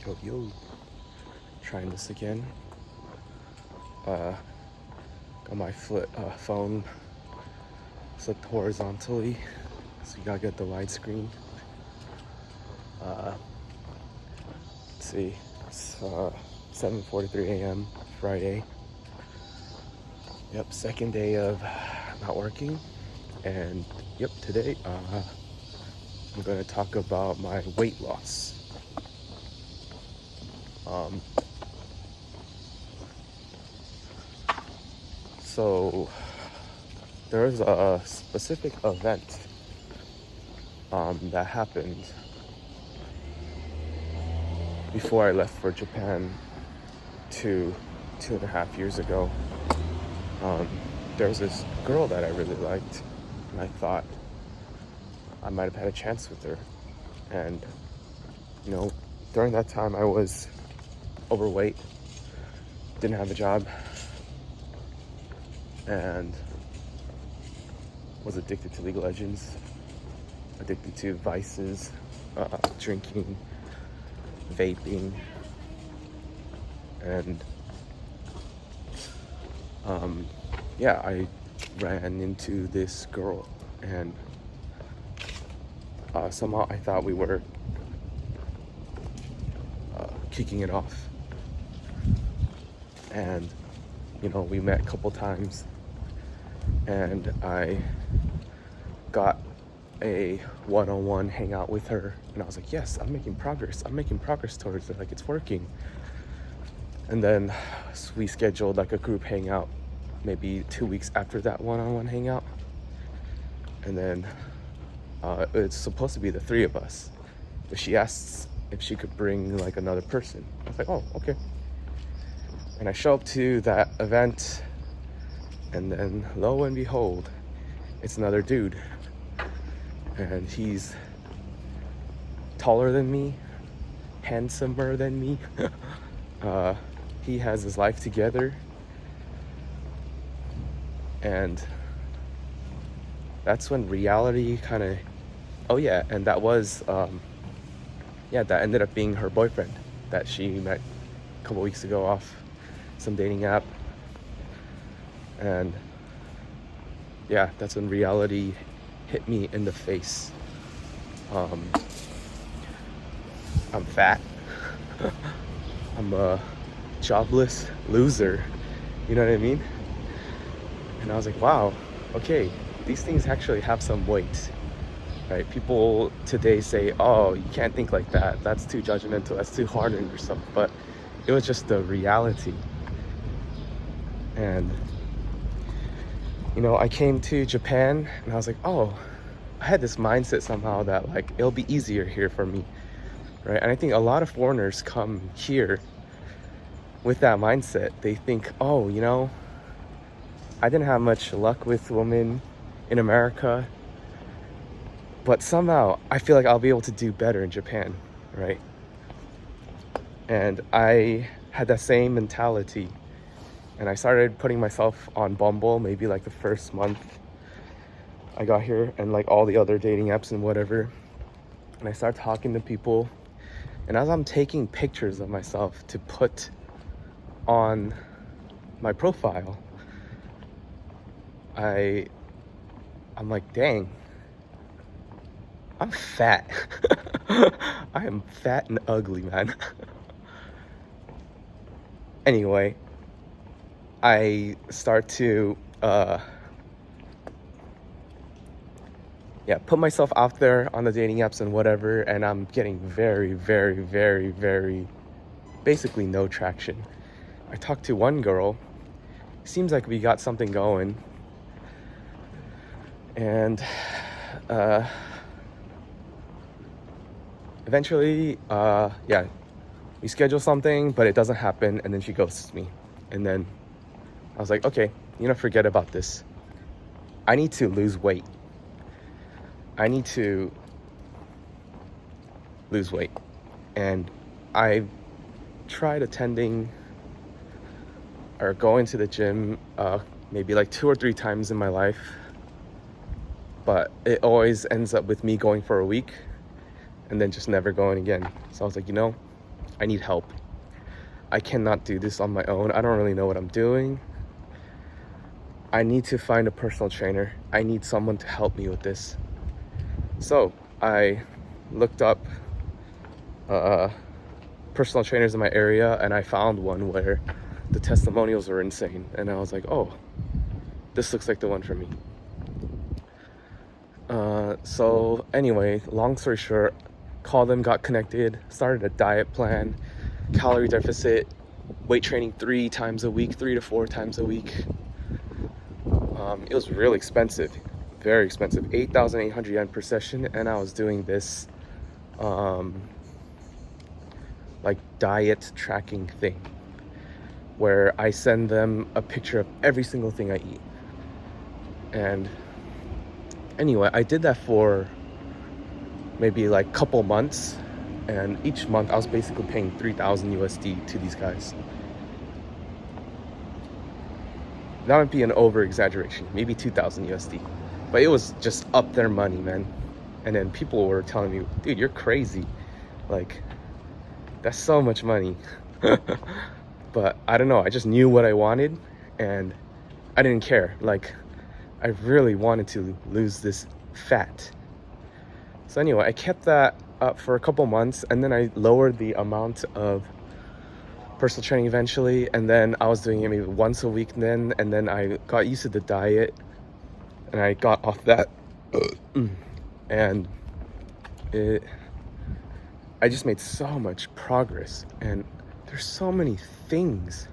Yo, trying this again. Got my phone flipped horizontally, so you gotta get the widescreen. Let's see, it's 7:43 a.m. Friday. Yep, second day of not working, and yep, today I'm gonna talk about my weight loss. So there was a specific event that happened before I left for Japan 2.5 years ago. There was this girl that I really liked, and I thought I might have had a chance with her. And during that time I was overweight, didn't have a job, and was addicted to League of Legends, addicted to vices, drinking, vaping, and I ran into this girl, and somehow I thought we were kicking it off, and we met a couple times, and I got a one-on-one hangout with her, and I was like, yes, I'm making progress towards it, like it's working. And then we scheduled like a group hangout maybe 2 weeks after that one-on-one hangout, and then it's supposed to be the three of us, but she asked if she could bring like another person. I was like, oh, okay. And I show up to that event, and then lo and behold, it's another dude, and he's taller than me, handsomer than me. He has his life together, and that's when reality kind of, and that was that ended up being her boyfriend that she met a couple weeks ago off some dating app. And that's when reality hit me in the face. I'm fat. I'm a jobless loser, you know what I mean? And I was like, wow, okay, these things actually have some weight, right? People today say, oh, you can't think like that, that's too judgmental, that's too hard on yourself. But it was just the reality. And I came to Japan, and I was like, oh, I had this mindset somehow that like it'll be easier here for me, right? And I think a lot of foreigners come here with that mindset. They think, oh, I didn't have much luck with women in America, but somehow I feel like I'll be able to do better in Japan, right? And I had that same mentality, and I started putting myself on Bumble maybe like the first month I got here, and like all the other dating apps and whatever. And I started talking to people, and as I'm taking pictures of myself to put on my profile, I'm like, dang, I'm fat. I am fat and ugly, man. Anyway, I start to put myself out there on the dating apps and whatever, and I'm getting very, very, very, very, basically no traction. I talked to one girl, seems like we got something going, and eventually, we schedule something, but it doesn't happen, and then she ghosts me. And then I was like, okay, forget about this. I need to lose weight. And I tried attending or going to the gym maybe like 2 or 3 times in my life, but it always ends up with me going for a week and then just never going again. So I was like, I need help. I cannot do this on my own. I don't really know what I'm doing. I need to find a personal trainer. I need someone to help me with this. So I looked up personal trainers in my area, and I found one where the testimonials were insane. And I was like, oh, this looks like the one for me. So anyway, long story short, called them, got connected, started a diet plan, calorie deficit, weight training 3 times a week, 3 to 4 times a week. It was really expensive, very expensive, 8,800 yen per session, and I was doing this like diet tracking thing where I send them a picture of every single thing I eat. And anyway, I did that for maybe like couple months, and each month I was basically paying 3,000 USD to these guys. That might be an over exaggeration, maybe 2,000 USD, but it was just up their money, man. And then people were telling me, dude, you're crazy, like that's so much money. But I don't know, I just knew what I wanted and I didn't care. Like, I really wanted to lose this fat. So anyway, I kept that up for a couple months, and then I lowered the amount of personal training eventually, and then I was doing it maybe once a week then, and then I got used to the diet and I got off that. And I just made so much progress, and there's so many things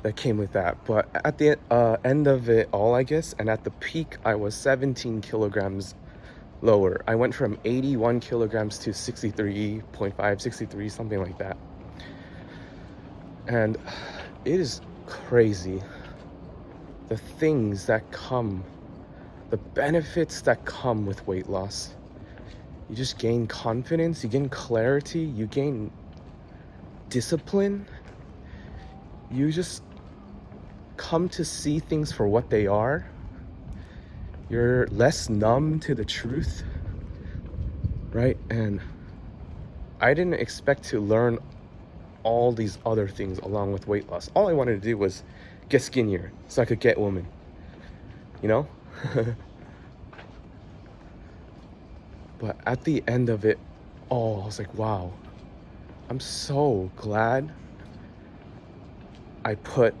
that came with that. But at the end of it all, I guess, and at the peak, I was 17 kilograms lower. I went from 81 kilograms to 63.5, 63, something like that. And it is crazy, the things that come, the benefits that come with weight loss. You just gain confidence, you gain clarity, you gain discipline. You just come to see things for what they are. You're less numb to the truth, right? And I didn't expect to learn all these other things along with weight loss. All I wanted to do was get skinnier so I could get women, you know? But at the end of it all, I was like, wow, I'm so glad I put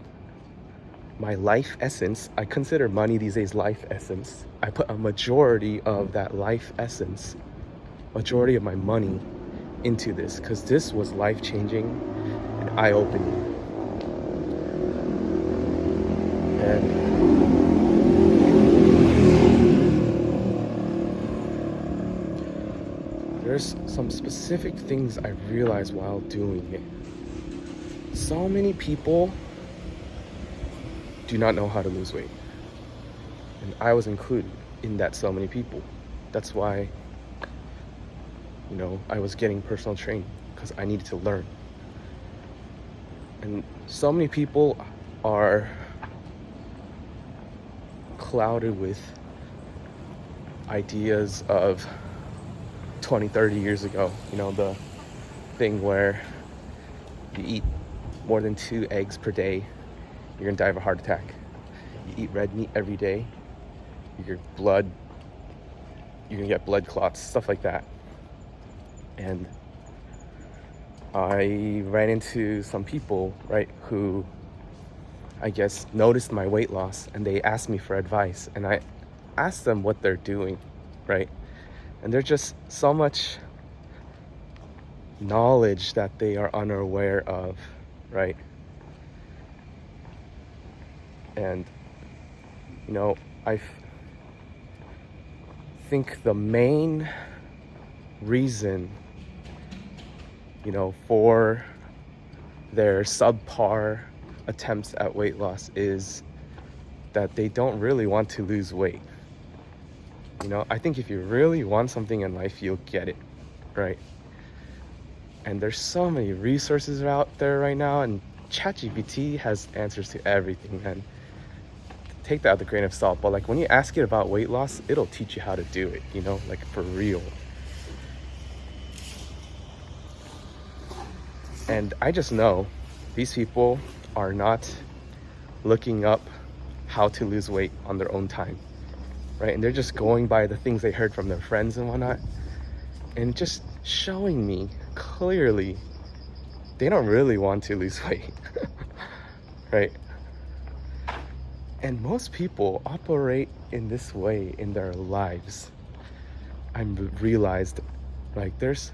my life essence, I consider money these days life essence. I put a majority of that life essence, majority of my money into this, because this was life-changing and eye-opening. And there's some specific things I realized while doing it. So many people do not know how to lose weight, and I was included in that. So many people. That's why, you know, I was getting personal training, because I needed to learn. And so many people are clouded with ideas of 20, 30 years ago, you know, the thing where you eat more than 2 eggs per day, you're gonna die of a heart attack. You eat red meat every day, you're gonna get blood clots, stuff like that. And I ran into some people, right, who I guess noticed my weight loss, and they asked me for advice, and I asked them what they're doing, right? And there's just so much knowledge that they are unaware of, right? And, you know, I think the main reason, you know, for their subpar attempts at weight loss is that they don't really want to lose weight. You know, I think if you really want something in life, you'll get it, right? And there's so many resources out there right now, and ChatGPT has answers to everything, man. Take that with a grain of salt, but like when you ask it about weight loss, it'll teach you how to do it, you know, like for real. And I just know these people are not looking up how to lose weight on their own time, right? And they're just going by the things they heard from their friends and whatnot, and just showing me clearly they don't really want to lose weight, right? And most people operate in this way in their lives. I'm realized, like, there's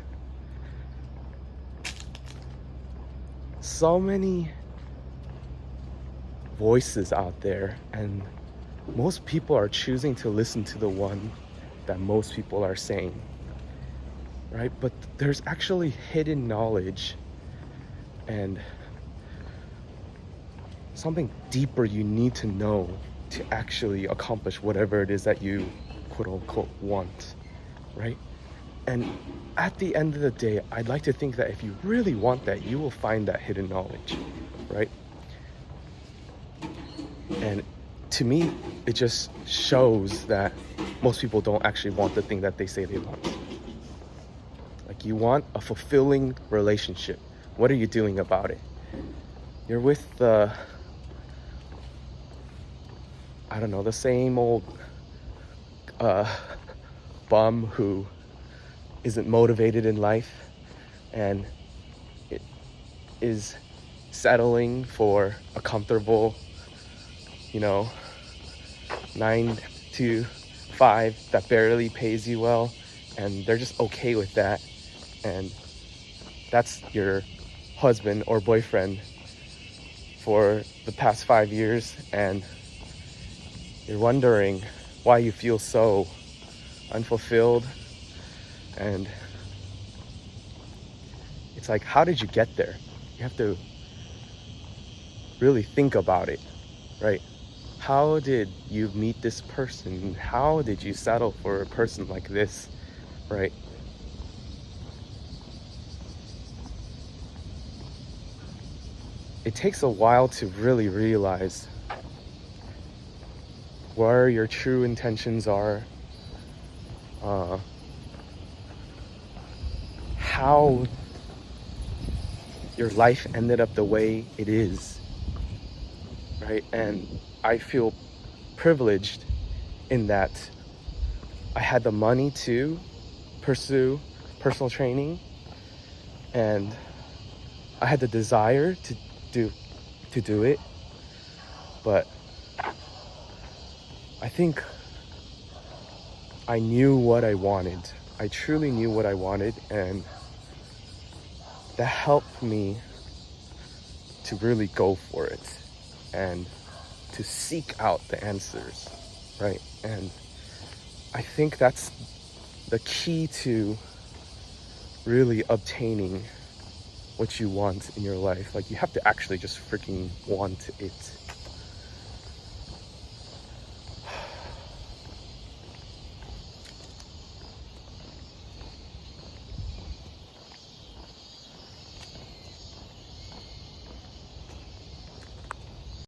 so many voices out there, and most people are choosing to listen to the one that most people are saying, right? But there's actually hidden knowledge and something deeper you need to know to actually accomplish whatever it is that you quote unquote want, right? And at the end of the day, I'd like to think that if you really want that, you will find that hidden knowledge, right? And to me, it just shows that most people don't actually want the thing that they say they want. Like, you want a fulfilling relationship. What are you doing about it? You're with the, I don't know, the same old bum who isn't motivated in life and it is settling for a comfortable, 9 to 5 that barely pays you well, and they're just okay with that. And that's your husband or boyfriend for the past 5 years, and you're wondering why you feel so unfulfilled. And it's like, how did you get there? You have to really think about it, right? How did you meet this person? How did you settle for a person like this, right? It takes a while to really realize where your true intentions are, how your life ended up the way it is, right? And I feel privileged in that I had the money to pursue personal training, and I had the desire to do it. But I think I knew what I wanted. I truly knew what I wanted, and that helped me to really go for it and to seek out the answers, right? And I think that's the key to really obtaining what you want in your life. Like, you have to actually just freaking want it.